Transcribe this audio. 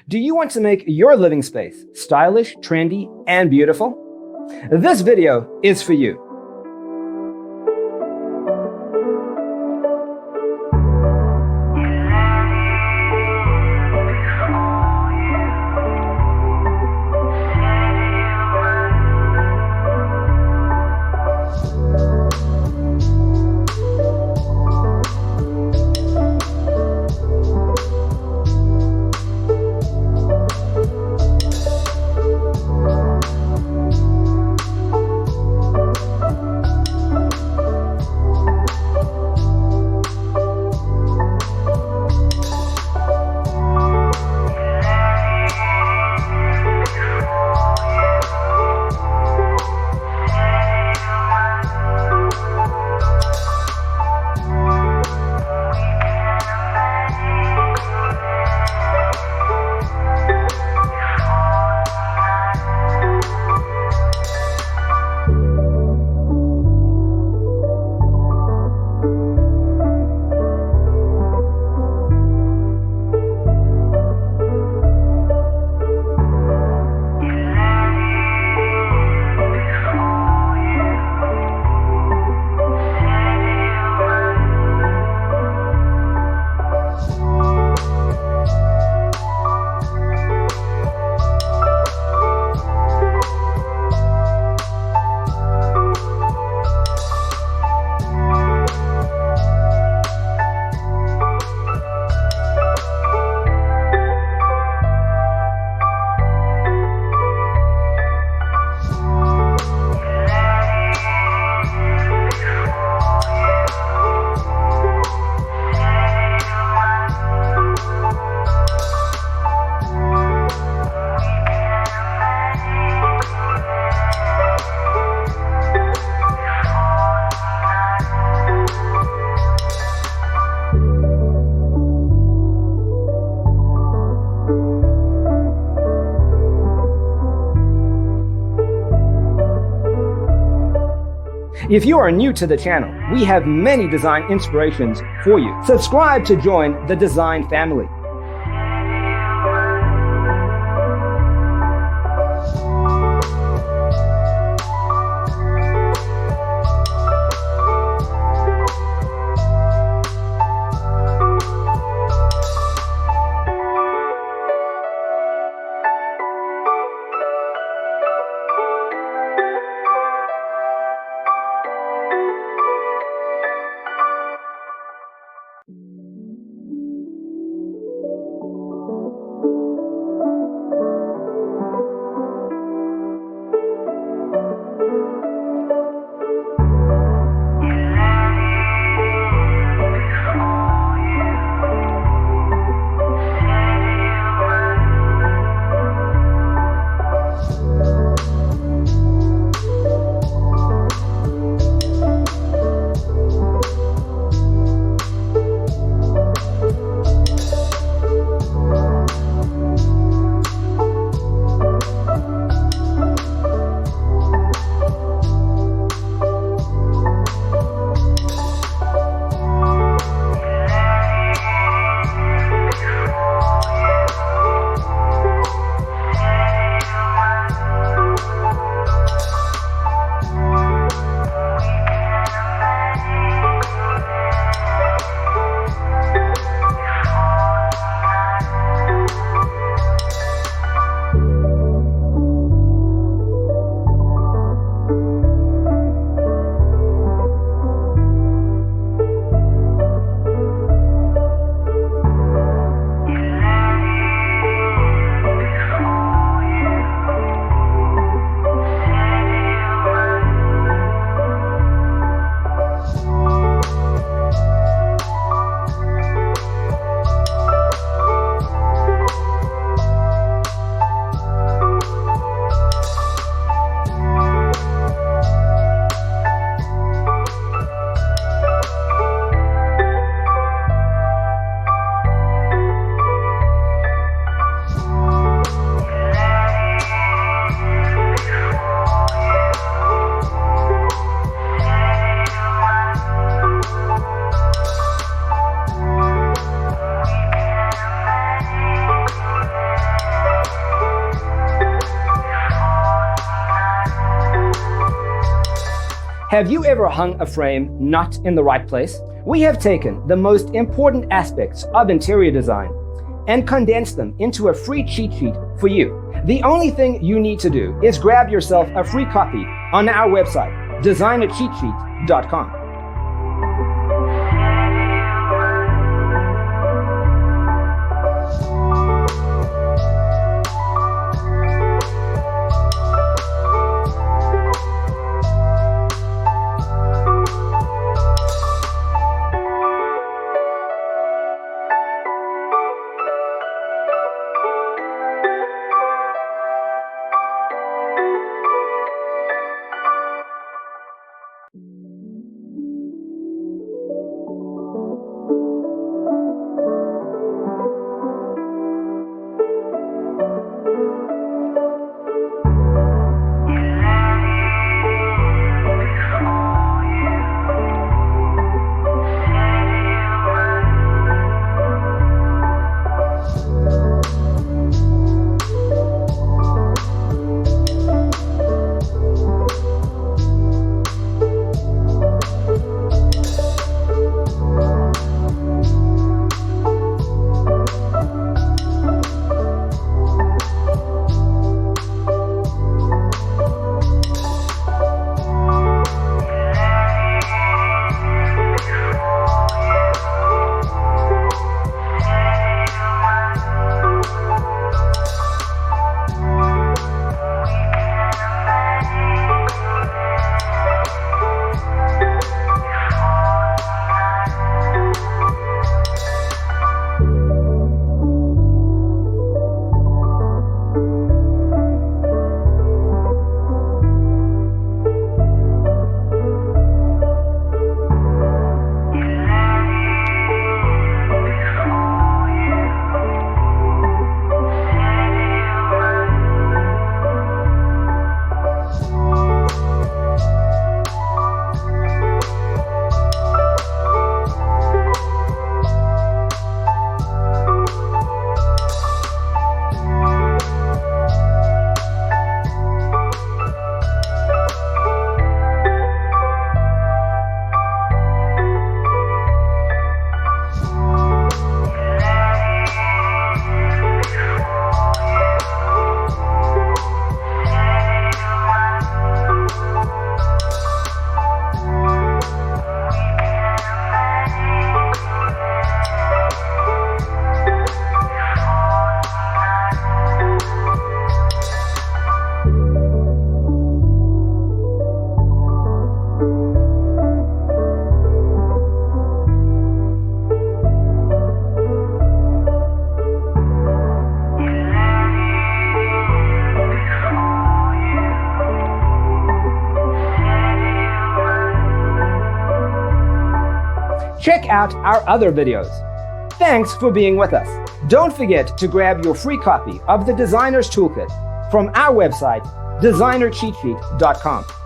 Do you want to make your living space stylish, trendy, and beautiful? This video is for you. If you are new to the channel, we have many design inspirations for you. Subscribe to join the design family. Have you ever hung a frame not in the right place? We have taken the most important aspects of interior design and condensed them into a free cheat sheet for you. The only thing you need to do is grab yourself a free copy on our website, designercheatsheet.com. Check out our other videos. Thanks for being with us. Don't forget to grab your free copy of the Designer's Toolkit from our website, designercheatsheet.com.